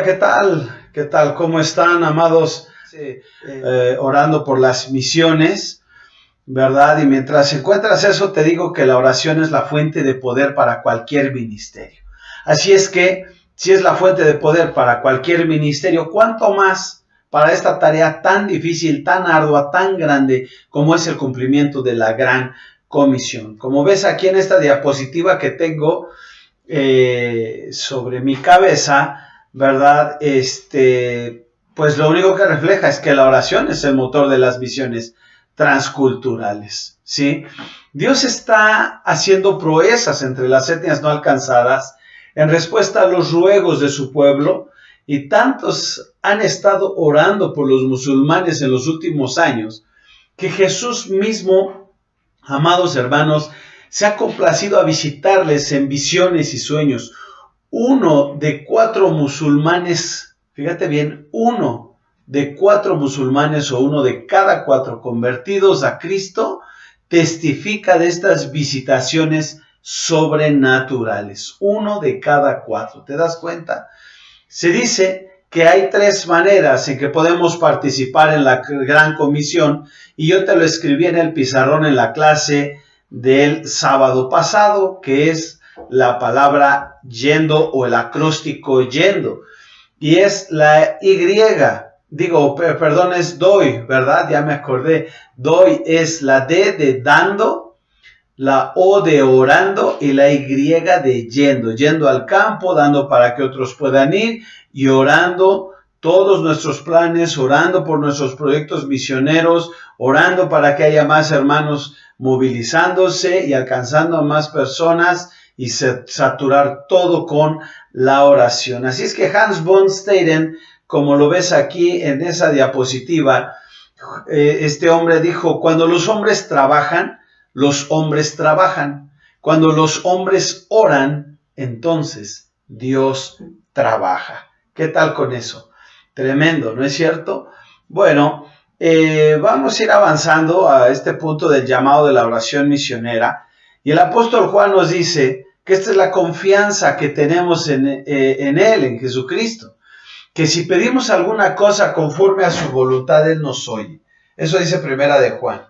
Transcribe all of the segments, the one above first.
¿qué tal? ¿Qué tal? ¿Cómo están, amados? Orando por las misiones, ¿verdad? Y mientras encuentras eso, te digo que la oración es la fuente de poder para cualquier ministerio. Así es que, si es la fuente de poder para cualquier ministerio, ¿cuánto más para esta tarea tan difícil, tan ardua, tan grande como es el cumplimiento de la gran comisión? Como ves aquí en esta diapositiva que tengo sobre mi cabeza, ¿verdad? Pues lo único que refleja es que la oración es el motor de las misiones transculturales, ¿sí? Dios está haciendo proezas entre las etnias no alcanzadas en respuesta a los ruegos de su pueblo, y tantos han estado orando por los musulmanes en los últimos años que Jesús mismo, amados hermanos, se ha complacido a visitarles en visiones y sueños. 1 de 4 musulmanes, fíjate bien, 1 de 4 musulmanes o 1 de cada 4 convertidos a Cristo testifica de estas visitaciones sobrenaturales. 1 de cada 4, ¿te das cuenta? Se dice que hay 3 maneras en que podemos participar en la Gran Comisión, y yo te lo escribí en el pizarrón en la clase del sábado pasado, que es la palabra yendo o el acróstico yendo, y es la es doy, ¿verdad? Ya me acordé. Doy es la D de dando, la O de orando y la Y de yendo. Yendo al campo, dando para que otros puedan ir, y orando todos nuestros planes, orando por nuestros proyectos misioneros, orando para que haya más hermanos movilizándose y alcanzando a más personas, y saturar todo con la oración. Así es que Hans von Steyden, como lo ves aquí en esa diapositiva, este hombre dijo: cuando los hombres trabajan, los hombres trabajan. Cuando los hombres oran, entonces Dios trabaja. ¿Qué tal con eso? Tremendo, ¿no es cierto? Bueno, vamos a ir avanzando a este punto del llamado de la oración misionera. Y el apóstol Juan nos dice que esta es la confianza que tenemos en Él, en Jesucristo, que si pedimos alguna cosa conforme a su voluntad, Él nos oye. Eso dice Primera de Juan.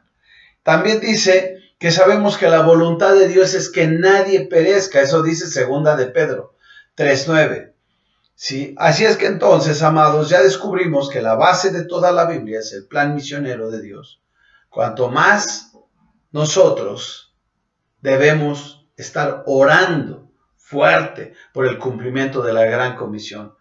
También dice que sabemos que la voluntad de Dios es que nadie perezca. Eso dice Segunda de Pedro 3:9. ¿Sí? Así es que entonces, amados, ya descubrimos que la base de toda la Biblia es el plan misionero de Dios. Cuanto más nosotros debemos estar orando fuerte por el cumplimiento de la gran comisión,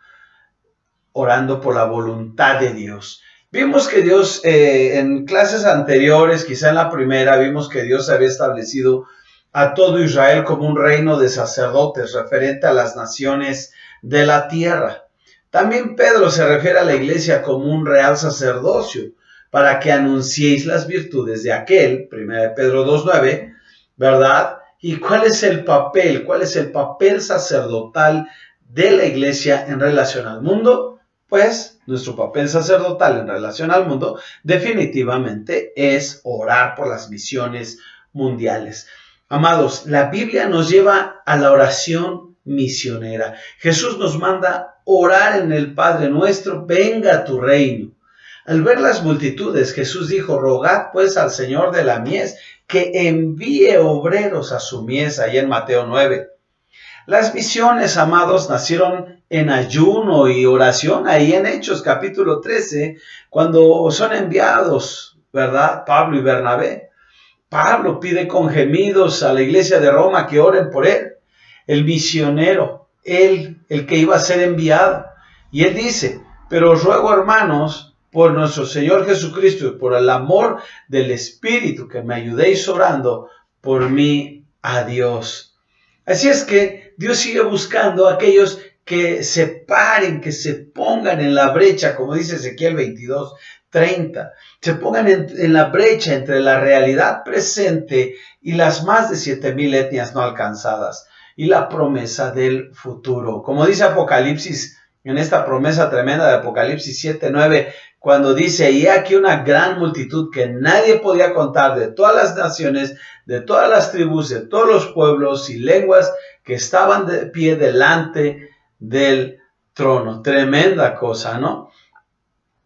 orando por la voluntad de Dios. Vimos que Dios, en clases anteriores, quizá en la primera, vimos que Dios había establecido a todo Israel como un reino de sacerdotes referente a las naciones de la tierra. También Pedro se refiere a la iglesia como un real sacerdocio para que anunciéis las virtudes de aquel, 1 Pedro 2:9, ¿verdad? ¿Y cuál es el papel? ¿Cuál es el papel sacerdotal de la iglesia en relación al mundo? Pues nuestro papel sacerdotal en relación al mundo definitivamente es orar por las misiones mundiales. Amados, la Biblia nos lleva a la oración misionera. Jesús nos manda orar en el Padre Nuestro: venga tu reino. Al ver las multitudes, Jesús dijo: rogad pues al Señor de la mies que envíe obreros a su mies, ahí en Mateo 9. Las misiones, amados, nacieron en ayuno y oración, ahí en Hechos capítulo 13, cuando son enviados, ¿verdad?, Pablo y Bernabé. Pablo pide con gemidos a la iglesia de Roma que oren por él, el misionero, él, el que iba a ser enviado. Y él dice: pero os ruego, hermanos, por nuestro Señor Jesucristo y por el amor del Espíritu, que me ayudéis orando por mí a Dios. Así es que Dios sigue buscando a aquellos que se paren, que se pongan en la brecha, como dice Ezequiel 22:30, se pongan en la brecha entre la realidad presente y las más de 7,000 etnias no alcanzadas y la promesa del futuro. Como dice Apocalipsis, en esta promesa tremenda de Apocalipsis 7:9, cuando dice: y aquí una gran multitud que nadie podía contar, de todas las naciones, de todas las tribus, de todos los pueblos y lenguas, que estaban de pie delante del trono. Tremenda cosa, ¿no?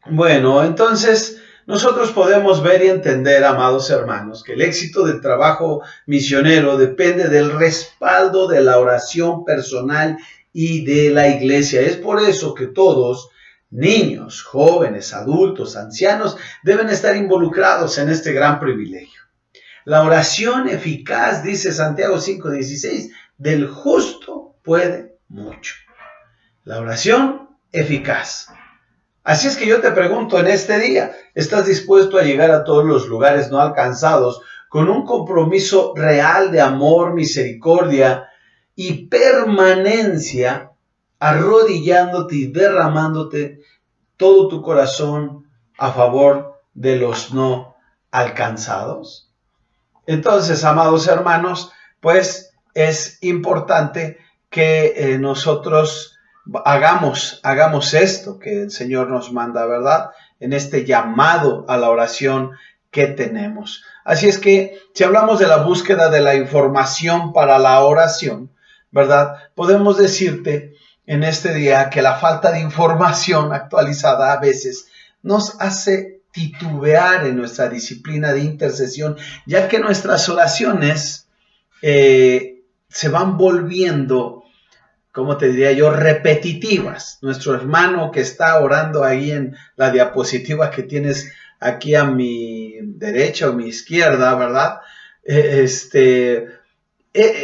Bueno, entonces nosotros podemos ver y entender, amados hermanos, que el éxito del trabajo misionero depende del respaldo de la oración personal y de la iglesia. Es por eso que todos, niños, jóvenes, adultos, ancianos, deben estar involucrados en este gran privilegio. La oración eficaz, dice Santiago 5:16, del justo puede mucho. La oración eficaz. Así es que yo te pregunto en este día, ¿estás dispuesto a llegar a todos los lugares no alcanzados con un compromiso real de amor, misericordia y permanencia, arrodillándote y derramándote todo tu corazón a favor de los no alcanzados? Entonces, amados hermanos, pues es importante que nosotros hagamos esto que el Señor nos manda, ¿verdad? En este llamado a la oración que tenemos. Así es que si hablamos de la búsqueda de la información para la oración, ¿verdad? Podemos decirte en este día que la falta de información actualizada a veces nos hace titubear en nuestra disciplina de intercesión, ya que nuestras oraciones se van volviendo, ¿cómo te diría yo?, repetitivas. Nuestro hermano que está orando ahí en la diapositiva que tienes aquí a mi derecha o mi izquierda, ¿verdad?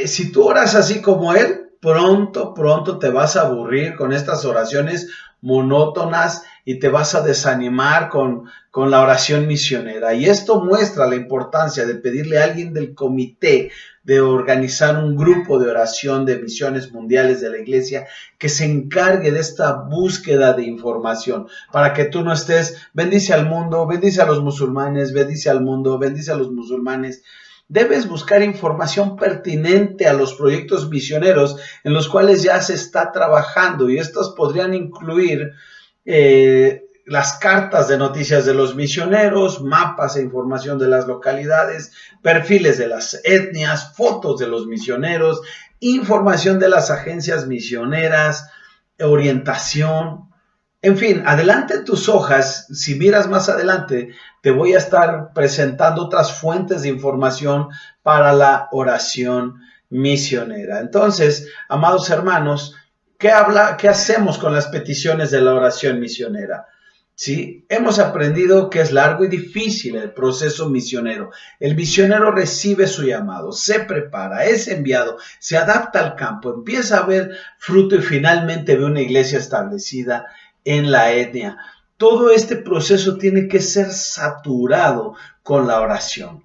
Si tú oras así como él, pronto te vas a aburrir con estas oraciones monótonas y te vas a desanimar con la oración misionera. Y esto muestra la importancia de pedirle a alguien del comité de organizar un grupo de oración de misiones mundiales de la iglesia que se encargue de esta búsqueda de información, para que tú no estés, bendice al mundo, bendice a los musulmanes, bendice al mundo, bendice a los musulmanes. Debes buscar información pertinente a los proyectos misioneros en los cuales ya se está trabajando, y estos podrían incluir las cartas de noticias de los misioneros, mapas e información de las localidades, perfiles de las etnias, fotos de los misioneros, información de las agencias misioneras, orientación. En fin, adelante tus hojas. Si miras más adelante, te voy a estar presentando otras fuentes de información para la oración misionera. Entonces, amados hermanos, ¿qué hacemos con las peticiones de la oración misionera? ¿Sí? Hemos aprendido que es largo y difícil el proceso misionero. El misionero recibe su llamado, se prepara, es enviado, se adapta al campo, empieza a ver fruto y finalmente ve una iglesia establecida en la etnia. Todo este proceso tiene que ser saturado con la oración.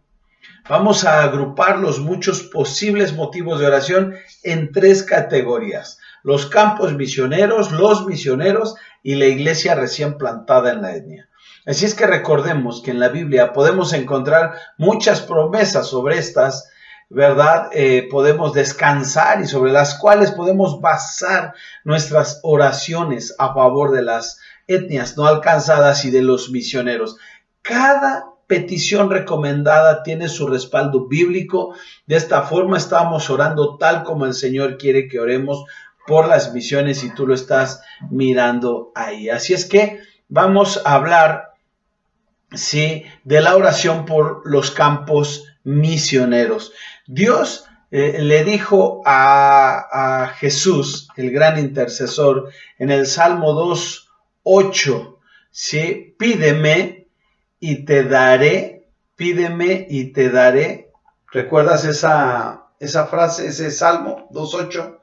Vamos a agrupar los muchos posibles motivos de oración en 3 categorías: los campos misioneros, los misioneros y la iglesia recién plantada en la etnia. Así es que recordemos que en la Biblia podemos encontrar muchas promesas sobre estas, ¿verdad? Podemos descansar y sobre las cuales podemos basar nuestras oraciones a favor de las etnias no alcanzadas y de los misioneros. Cada petición recomendada tiene su respaldo bíblico. De esta forma estamos orando tal como el Señor quiere que oremos por las misiones, y tú lo estás mirando ahí. Así es que vamos a hablar, sí, de la oración por los campos misioneros. Dios le dijo a Jesús, el gran intercesor, en el Salmo 2:8, ¿sí? Pídeme y te daré, pídeme y te daré. ¿Recuerdas esa frase, ese Salmo 2:8?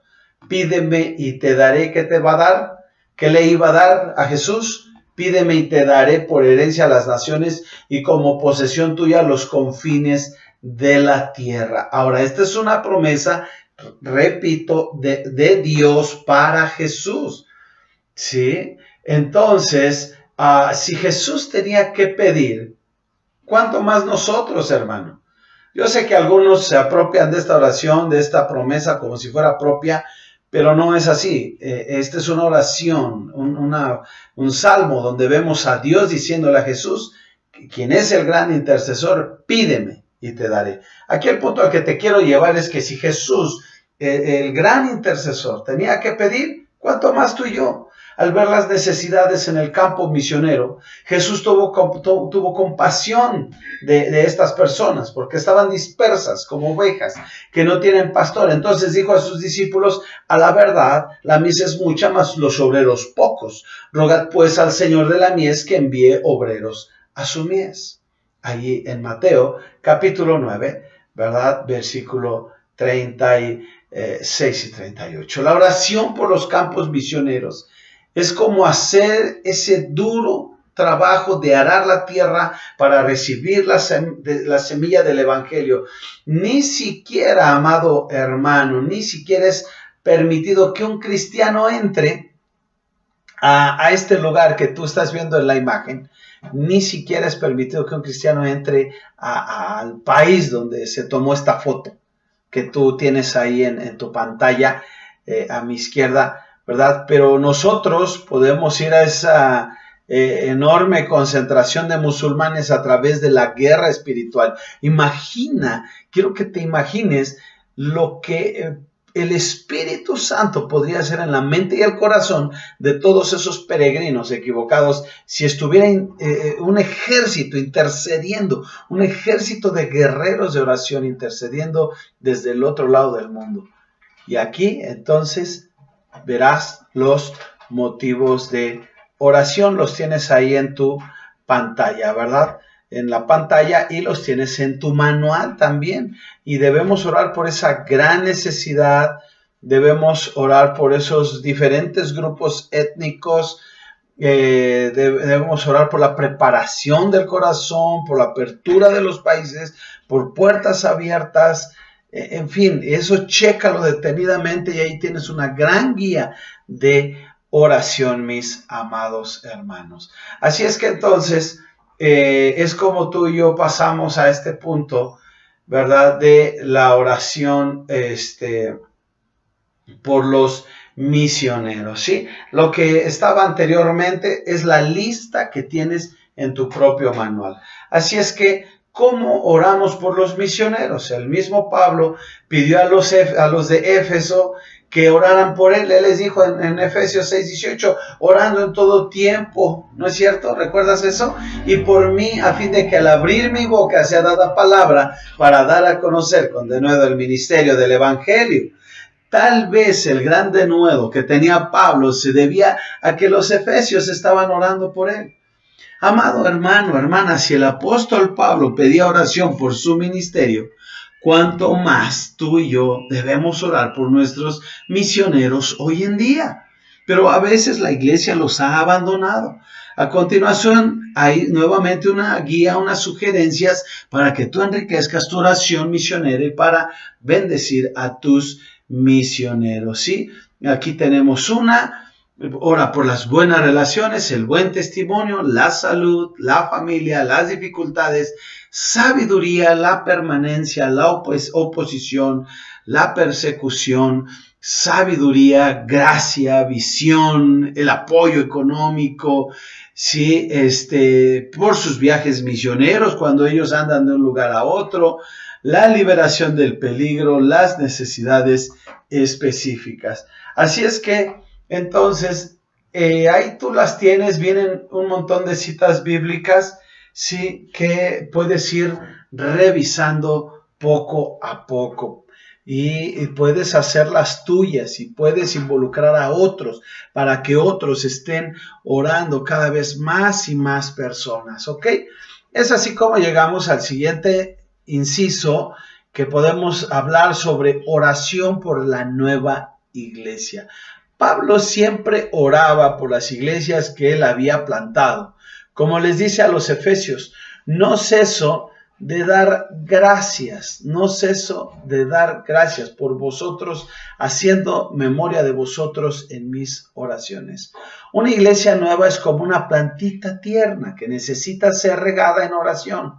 Pídeme y te daré. ¿Qué te va a dar? ¿Qué le iba a dar a Jesús? Pídeme y te daré por herencia a las naciones y como posesión tuya los confines de la tierra. Ahora, esta es una promesa, repito, de Dios para Jesús, ¿sí? Entonces, si Jesús tenía que pedir, ¿cuánto más nosotros, hermano? Yo sé que algunos se apropian de esta oración, de esta promesa, como si fuera propia, pero no es así. Esta es una oración, un salmo donde vemos a Dios diciéndole a Jesús, quien es el gran intercesor: pídeme y te daré. Aquí el punto al que te quiero llevar es que si Jesús, el gran intercesor, tenía que pedir, ¿cuánto más tú y yo? Al ver las necesidades en el campo misionero, Jesús tuvo compasión de estas personas, porque estaban dispersas como ovejas que no tienen pastor. Entonces dijo a sus discípulos: a la verdad, la mies es mucha, mas los obreros pocos. Rogad pues al Señor de la mies que envíe obreros a su mies. Allí en Mateo capítulo 9, ¿verdad? Versículo 36 y 38. La oración por los campos misioneros es como hacer ese duro trabajo de arar la tierra para recibir la semilla del evangelio. Ni siquiera, amado hermano, ni siquiera es permitido que un cristiano entre a este lugar que tú estás viendo en la imagen. Ni siquiera es permitido que un cristiano entre al país donde se tomó esta foto que tú tienes ahí en tu pantalla a mi izquierda, ¿verdad? Pero nosotros podemos ir a esa enorme concentración de musulmanes a través de la guerra espiritual. Quiero que te imagines lo que el Espíritu Santo podría hacer en la mente y el corazón de todos esos peregrinos equivocados si estuviera un ejército intercediendo, un ejército de guerreros de oración intercediendo desde el otro lado del mundo. Y aquí entonces verás los motivos de oración, los tienes ahí en tu pantalla, ¿verdad? En la pantalla, y los tienes en tu manual también. Y debemos orar por esa gran necesidad, debemos orar por esos diferentes grupos étnicos, debemos orar por la preparación del corazón, por la apertura de los países, por puertas abiertas, en fin, eso chécalo detenidamente y ahí tienes una gran guía de oración, mis amados hermanos. Así es que entonces es como tú y yo pasamos a este punto, ¿verdad? De la oración por los misioneros, ¿sí? Lo que estaba anteriormente es la lista que tienes en tu propio manual. Así es que, ¿cómo oramos por los misioneros? El mismo Pablo pidió a los de Éfeso que oraran por él. Él les dijo en Efesios 6:18, orando en todo tiempo, ¿no es cierto? ¿Recuerdas eso? Y por mí, a fin de que al abrir mi boca sea dada palabra para dar a conocer con denuedo el ministerio del evangelio. Tal vez el gran denuedo que tenía Pablo se debía a que los efesios estaban orando por él. Amado hermano, hermana, si el apóstol Pablo pedía oración por su ministerio, cuánto más tú y yo debemos orar por nuestros misioneros hoy en día. Pero a veces la iglesia los ha abandonado. A continuación hay nuevamente una guía, unas sugerencias para que tú enriquezcas tu oración misionera y para bendecir a tus misioneros. ¿Sí? Aquí tenemos una. Ora por las buenas relaciones, el buen testimonio, la salud, la familia, las dificultades, sabiduría, la permanencia, la oposición, la persecución, sabiduría, gracia, visión, el apoyo económico, ¿sí? Por sus viajes misioneros cuando ellos andan de un lugar a otro, la liberación del peligro, las necesidades específicas. Así es que entonces, ahí tú las tienes, vienen un montón de citas bíblicas, sí, que puedes ir revisando poco a poco y puedes hacerlas tuyas y puedes involucrar a otros para que otros estén orando cada vez más y más personas, ¿ok? Es así como llegamos al siguiente inciso, que podemos hablar sobre oración por la nueva iglesia. Pablo siempre oraba por las iglesias que él había plantado. Como les dice a los efesios, no ceso de dar gracias por vosotros, haciendo memoria de vosotros en mis oraciones. Una iglesia nueva es como una plantita tierna que necesita ser regada en oración.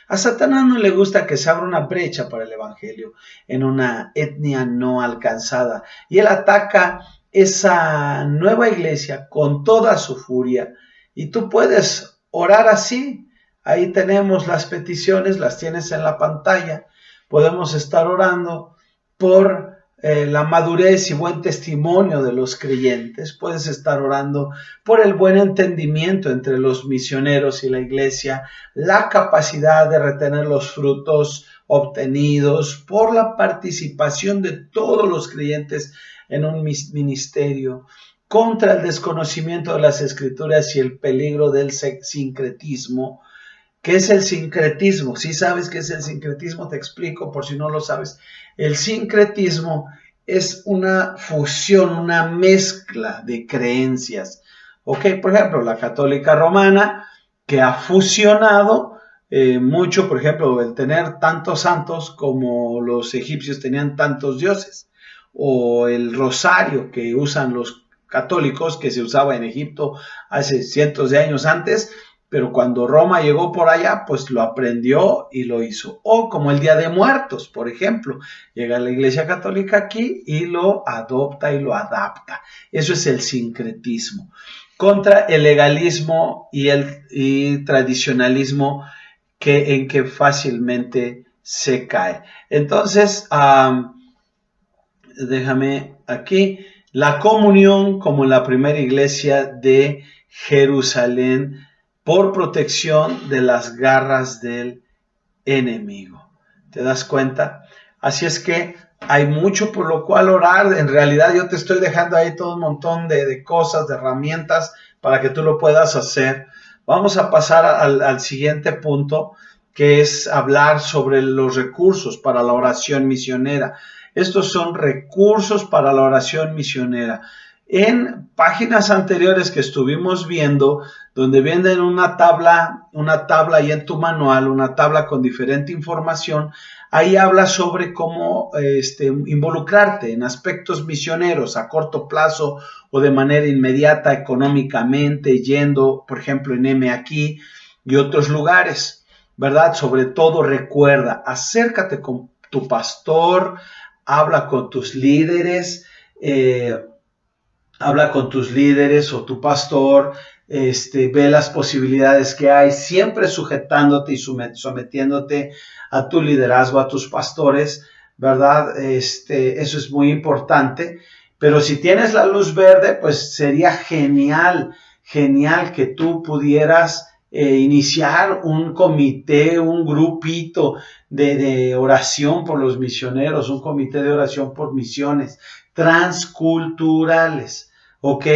A Satanás no le gusta que se abra una brecha para el evangelio en una etnia no alcanzada, y él ataca esa nueva iglesia con toda su furia, y tú puedes orar así. Ahí tenemos las peticiones, las tienes en la pantalla. Podemos estar orando por la madurez y buen testimonio de los creyentes. Puedes estar orando por el buen entendimiento entre los misioneros y la iglesia, la capacidad de retener los frutos obtenidos por la participación de todos los creyentes en un ministerio, contra el desconocimiento de las escrituras y el peligro del sincretismo. ¿Qué es el sincretismo? Si sabes qué es el sincretismo, te explico por si no lo sabes. El sincretismo es una fusión, una mezcla de creencias. ¿Ok? Por ejemplo, la católica romana, que ha fusionado mucho, por ejemplo, el tener tantos santos como los egipcios tenían tantos dioses. O el rosario que usan los católicos, que se usaba en Egipto hace cientos de años antes, pero cuando Roma llegó por allá, pues lo aprendió y lo hizo. O como el Día de Muertos, por ejemplo. Llega la Iglesia Católica aquí y lo adopta y lo adapta. Eso es el sincretismo. Contra el legalismo y el tradicionalismo en que fácilmente se cae. Entonces, déjame aquí. La comunión como en la primera iglesia de Jerusalén, por protección de las garras del enemigo. ¿Te das cuenta? Así es que hay mucho por lo cual orar. En realidad yo te estoy dejando ahí todo un montón de cosas, de herramientas para que tú lo puedas hacer. Vamos a pasar al siguiente punto, que es hablar sobre los recursos para la oración misionera. Estos son recursos para la oración misionera. En páginas anteriores que estuvimos viendo, donde vienen una tabla ahí en tu manual, una tabla con diferente información, ahí habla sobre cómo involucrarte en aspectos misioneros a corto plazo o de manera inmediata económicamente, yendo, por ejemplo, en M aquí y otros lugares, ¿verdad? Sobre todo recuerda, acércate con tu pastor, habla con tus líderes, o tu pastor, ve las posibilidades que hay, siempre sujetándote y sometiéndote a tu liderazgo, a tus pastores, ¿verdad? Eso es muy importante. Pero si tienes la luz verde, pues sería genial que tú pudieras iniciar un comité, un grupito de oración por los misioneros, un comité de oración por misiones transculturales. ¿Ok?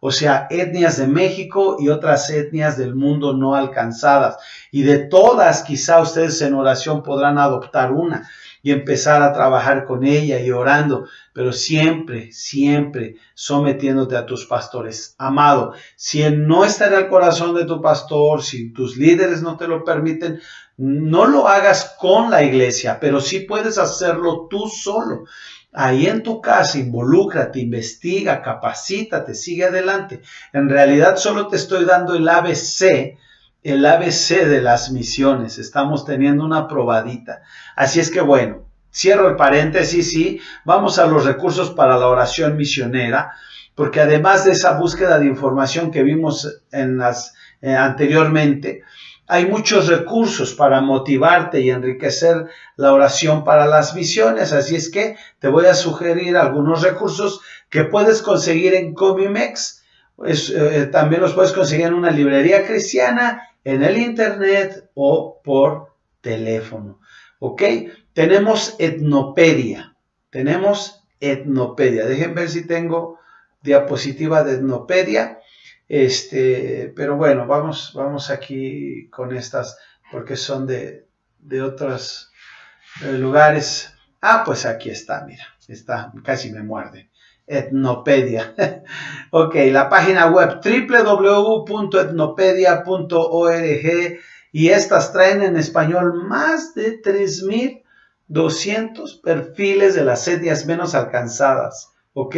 O sea, etnias de México y otras etnias del mundo no alcanzadas. Y de todas, quizá ustedes en oración podrán adoptar una y empezar a trabajar con ella y orando, pero siempre, siempre sometiéndote a tus pastores. Amado, si no está en el corazón de tu pastor, si tus líderes no te lo permiten, no lo hagas con la iglesia, pero sí puedes hacerlo tú solo. Ahí en tu casa, involúcrate, investiga, capacítate, sigue adelante. En realidad solo te estoy dando el ABC de las misiones. Estamos teniendo una probadita. Así es que bueno, cierro el paréntesis, sí, vamos a los recursos para la oración misionera, porque además de esa búsqueda de información que vimos anteriormente, hay muchos recursos para motivarte y enriquecer la oración para las misiones. Así es que te voy a sugerir algunos recursos que puedes conseguir en Comimex. También los puedes conseguir en una librería cristiana, en el internet o por teléfono. ¿Ok? Tenemos Etnopedia. Déjenme ver si tengo diapositiva de Etnopedia. Pero bueno, vamos aquí con estas porque son de otros lugares. Pues aquí está, mira, casi me muerde. Etnopedia. Ok, la página web www.etnopedia.org, y estas traen en español más de 3,200 perfiles de las etnias menos alcanzadas. Ok.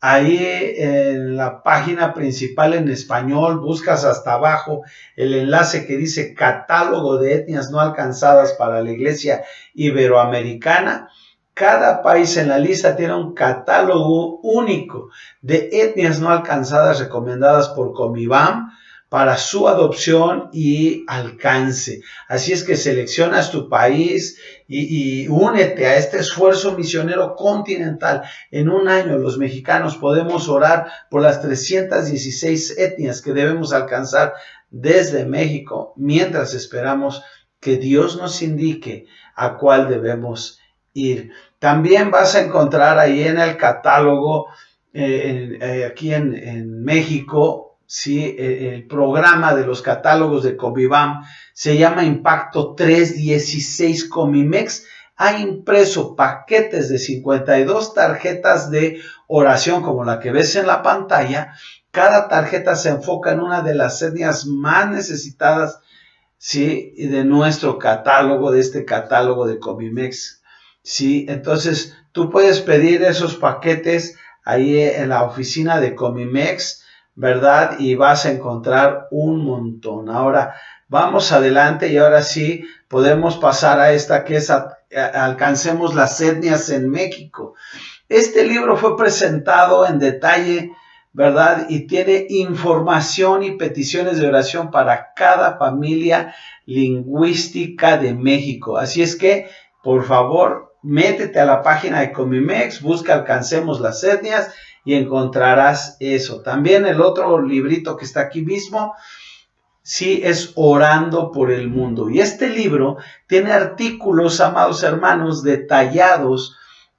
Ahí en la página principal en español buscas hasta abajo el enlace que dice Catálogo de etnias no alcanzadas para la Iglesia Iberoamericana. Cada país en la lista tiene un catálogo único de etnias no alcanzadas recomendadas por Comibam, para su adopción y alcance. Así es que seleccionas tu país y únete a este esfuerzo misionero continental. En un año los mexicanos podemos orar por las 316 etnias que debemos alcanzar desde México, mientras esperamos que Dios nos indique a cuál debemos ir. También vas a encontrar ahí en el catálogo, aquí en México, ¿sí? El programa de los catálogos de Combibam se llama Impacto 316 Comimex. Ha impreso paquetes de 52 tarjetas de oración como la que ves en la pantalla. Cada tarjeta se enfoca en una de las etnias más necesitadas, ¿sí? De nuestro catálogo, de este catálogo de Comimex, ¿sí? Entonces tú puedes pedir esos paquetes ahí en la oficina de Comimex, ¿verdad? Y vas a encontrar un montón. Ahora vamos adelante y ahora sí podemos pasar a esta que es Alcancemos las etnias en México. Este libro fue presentado en detalle, ¿verdad? Y tiene información y peticiones de oración para cada familia lingüística de México. Así es que, por favor, métete a la página de Comimex, busca Alcancemos las etnias y encontrarás eso. También el otro librito que está aquí mismo, sí, es Orando por el Mundo. Y este libro tiene artículos, amados hermanos, detallados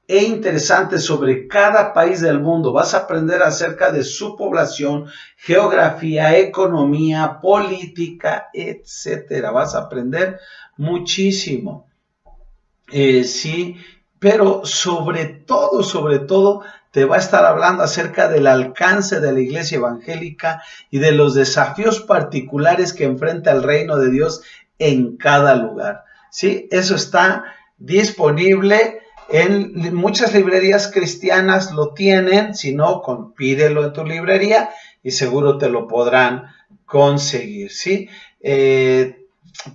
e interesantes sobre cada país del mundo. Vas a aprender acerca de su población, geografía, economía, política, etcétera. Vas a aprender muchísimo. Sí, pero sobre todo, te va a estar hablando acerca del alcance de la iglesia evangélica y de los desafíos particulares que enfrenta el reino de Dios en cada lugar. Sí, eso está disponible en muchas librerías cristianas, lo tienen. Si no, pídelo en tu librería y seguro te lo podrán conseguir, ¿sí?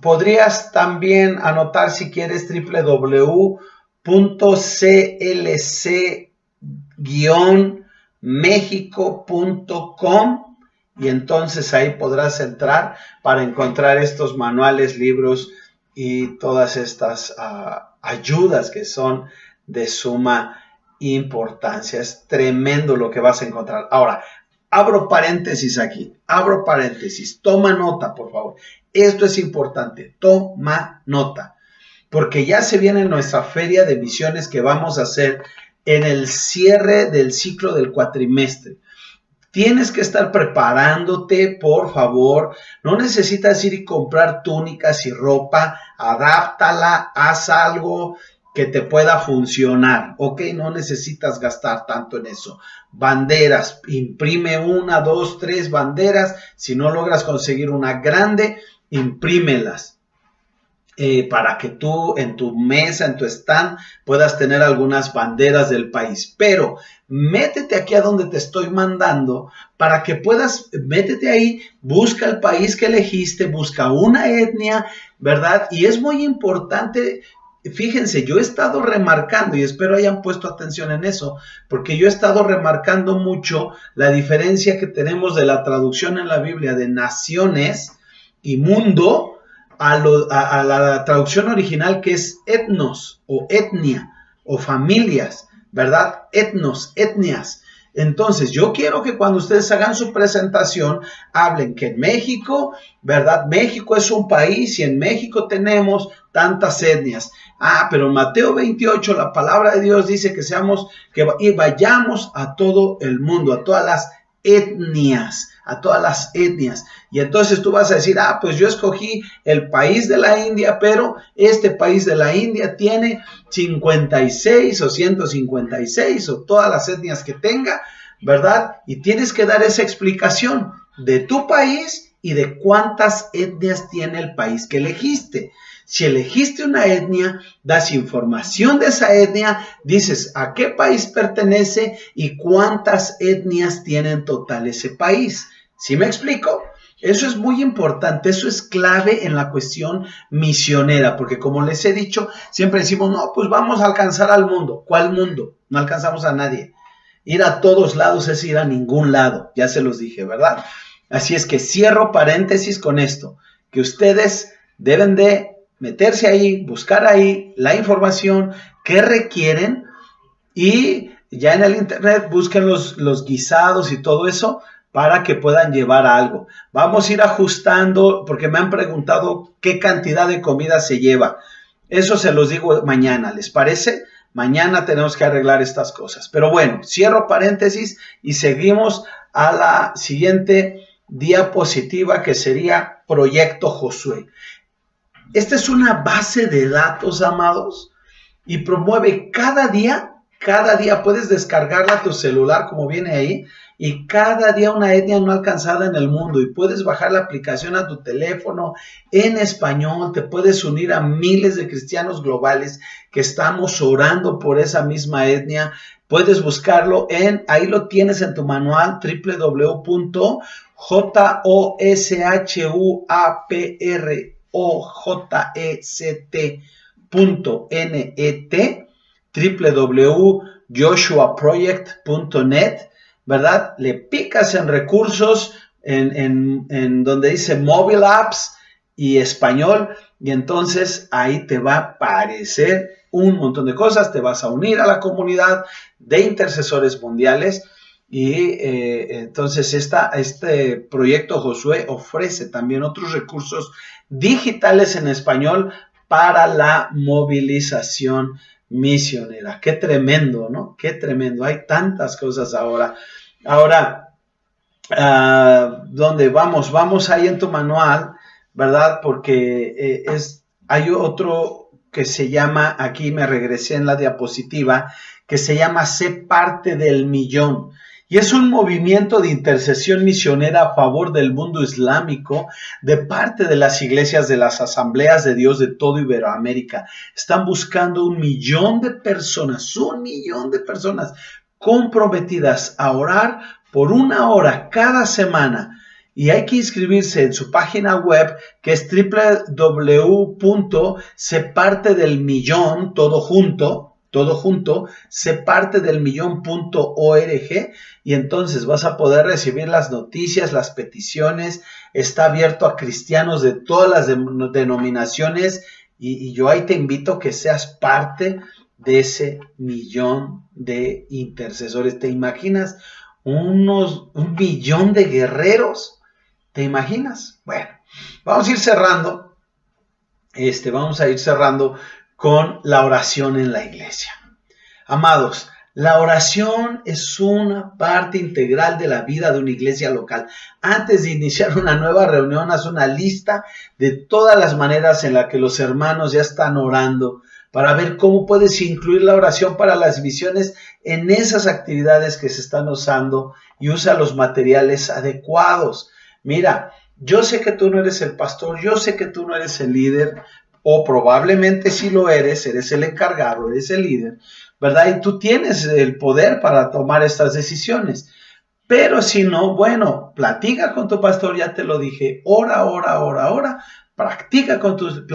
Podrías también anotar, si quieres, www.clc-mexico.com, y entonces ahí podrás entrar para encontrar estos manuales, libros y todas estas ayudas que son de suma importancia. Es tremendo lo que vas a encontrar. Ahora, abro paréntesis aquí, toma nota, por favor. Esto es importante, toma nota, porque ya se viene nuestra feria de misiones que vamos a hacer en el cierre del ciclo del cuatrimestre. Tienes que estar preparándote, por favor. No necesitas ir y comprar túnicas y ropa. Adáptala, haz algo que te pueda funcionar, ¿ok? No necesitas gastar tanto en eso. Banderas, imprime 1, 2, 3 banderas. Si no logras conseguir una grande, imprímelas. Para que tú en tu mesa, en tu stand, puedas tener algunas banderas del país. Pero métete aquí a donde te estoy mandando para que puedas, métete ahí, busca el país que elegiste, busca una etnia, ¿verdad? Y es muy importante, fíjense, yo he estado remarcando, y espero hayan puesto atención en eso, porque yo he estado remarcando mucho la diferencia que tenemos de la traducción en la Biblia de naciones y mundo a la traducción original, que es etnos o etnia o familias, ¿verdad? Etnos, etnias. Entonces, yo quiero que cuando ustedes hagan su presentación, hablen que en México, ¿verdad? México es un país y en México tenemos tantas etnias. Pero en Mateo 28, la palabra de Dios dice que vayamos a todo el mundo, a todas las etnias, y entonces tú vas a decir, pues yo escogí el país de la India, pero este país de la India tiene 56 o 156 o todas las etnias que tenga, ¿verdad? Y tienes que dar esa explicación de tu país y de cuántas etnias tiene el país que elegiste. Si elegiste una etnia, das información de esa etnia, dices a qué país pertenece y cuántas etnias tiene en total ese país. ¿Sí me explico? Eso es muy importante, eso es clave en la cuestión misionera, porque como les he dicho, siempre decimos, no, pues vamos a alcanzar al mundo. ¿Cuál mundo? No alcanzamos a nadie. Ir a todos lados es ir a ningún lado, ya se los dije, ¿verdad? Así es que cierro paréntesis con esto, que ustedes deben de meterse ahí, buscar ahí la información que requieren y ya en el internet busquen los guisados y todo eso para que puedan llevar algo. Vamos a ir ajustando porque me han preguntado qué cantidad de comida se lleva. Eso se los digo mañana, ¿les parece? Mañana tenemos que arreglar estas cosas. Pero bueno, cierro paréntesis y seguimos a la siguiente diapositiva que sería Proyecto Josué. Esta es una base de datos, amados, y promueve cada día puedes descargarla a tu celular como viene ahí, y cada día una etnia no alcanzada en el mundo, y puedes bajar la aplicación a tu teléfono en español, te puedes unir a miles de cristianos globales que estamos orando por esa misma etnia. Puedes buscarlo ahí lo tienes en tu manual, www.joshuaproject.net, www.joshuaproject.net, ¿verdad? Le picas en recursos, en donde dice Mobile Apps y español, y entonces ahí te va a aparecer un montón de cosas. Te vas a unir a la comunidad de intercesores mundiales y entonces este proyecto Josué ofrece también otros recursos digitales en español para la movilización misionera. Qué tremendo, ¿no? Qué tremendo. Hay tantas cosas ahora. Ahora, ¿dónde vamos? Vamos ahí en tu manual, ¿verdad? Porque hay otro que se llama, aquí me regresé en la diapositiva, que se llama Sé parte del millón. Y es un movimiento de intercesión misionera a favor del mundo islámico de parte de las iglesias de las Asambleas de Dios de todo Iberoamérica. Están buscando 1 millón de personas comprometidas a orar por 1 hora cada semana. Y hay que inscribirse en su página web, que es www.separtedelmillón, todo junto, separtedelmillón.org, y entonces vas a poder recibir las noticias, las peticiones. Está abierto a cristianos de todas las denominaciones, y yo ahí te invito a que seas parte de ese 1 millón de intercesores. ¿Te imaginas un millón de guerreros? ¿Te imaginas? Bueno, vamos a ir cerrando. Vamos a ir cerrando con la oración en la iglesia. Amados, la oración es una parte integral de la vida de una iglesia local. Antes de iniciar una nueva reunión, haz una lista de todas las maneras en las que los hermanos ya están orando, para ver cómo puedes incluir la oración para las misiones en esas actividades que se están usando, y usa los materiales adecuados. Mira, yo sé que tú no eres el pastor, yo sé que tú no eres el líder, o probablemente sí lo eres el encargado, eres el líder, ¿verdad? Y tú tienes el poder para tomar estas decisiones. Pero si no, bueno, platica con tu pastor, ya te lo dije, ora. Platica con tus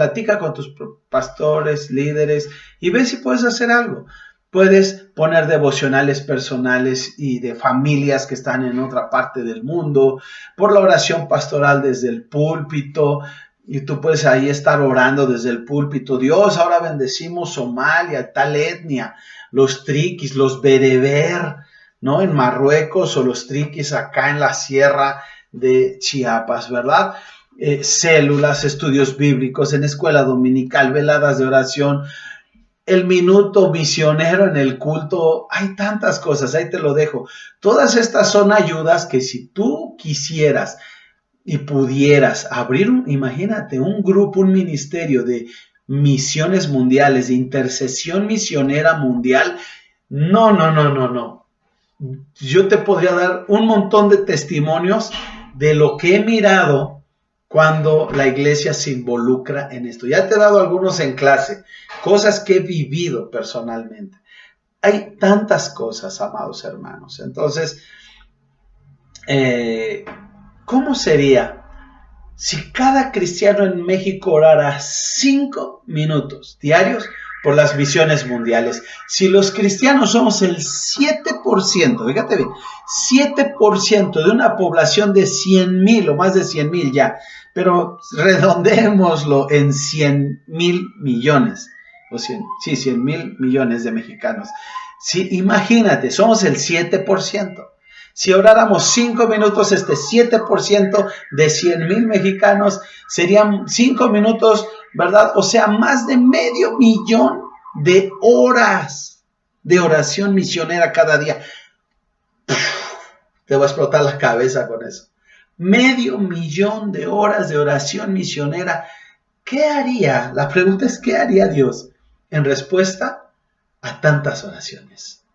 pastores, líderes, y ve si puedes hacer algo. Puedes poner devocionales personales y de familias que están en otra parte del mundo, por la oración pastoral desde el púlpito, y tú puedes ahí estar orando desde el púlpito. Dios, ahora bendecimos Somalia, tal etnia, los triquis, los bereber, ¿no? En Marruecos, o los triquis acá en la sierra de Chiapas, ¿verdad? Células, estudios bíblicos en escuela dominical, veladas de oración, el minuto misionero en el culto. Hay tantas cosas, ahí te lo dejo. Todas estas son ayudas que si tú quisieras y pudieras abrir, imagínate, un grupo, un ministerio de misiones mundiales, de intercesión misionera mundial. No. Yo te podría dar un montón de testimonios de lo que he mirado cuando la iglesia se involucra en esto. Ya te he dado algunos en clase, cosas que he vivido personalmente. Hay tantas cosas, amados hermanos. Entonces, ¿cómo sería si cada cristiano en México orara 5 minutos diarios por las misiones mundiales. Si los cristianos somos el 7%, fíjate bien, 7% de una población de 100,000 o más de 100,000 ya, pero redondémoslo en 100,000 millones, o 100,000 millones de mexicanos. Si, imagínate, somos el 7%. Si oráramos 5 minutos, 7% de 100,000 mexicanos serían 5 minutos, ¿verdad? O sea, más de 500,000 de horas de oración misionera cada día. Te va a explotar la cabeza con eso. 500,000 de horas de oración misionera. ¿Qué haría? La pregunta es, ¿qué haría Dios en respuesta a tantas oraciones?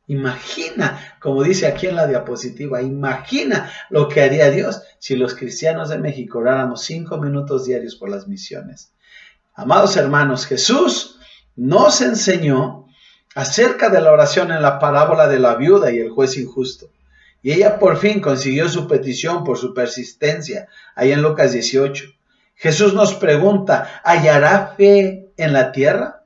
Imagina, como dice aquí en la diapositiva, imagina lo que haría Dios si los cristianos de México oráramos 5 minutos diarios por las misiones. Amados hermanos, Jesús nos enseñó acerca de la oración en la parábola de la viuda y el juez injusto. Y ella por fin consiguió su petición por su persistencia, ahí en Lucas 18. Jesús nos pregunta, ¿hallará fe en la tierra?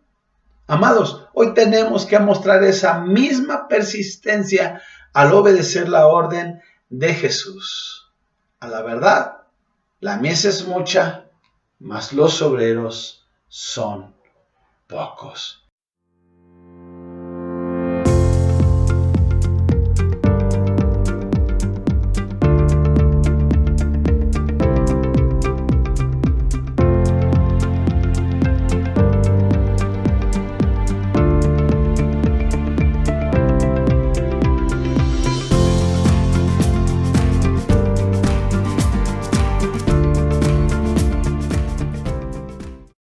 Amados, hoy tenemos que mostrar esa misma persistencia al obedecer la orden de Jesús. A la verdad, la mies es mucha, mas los obreros son pocos.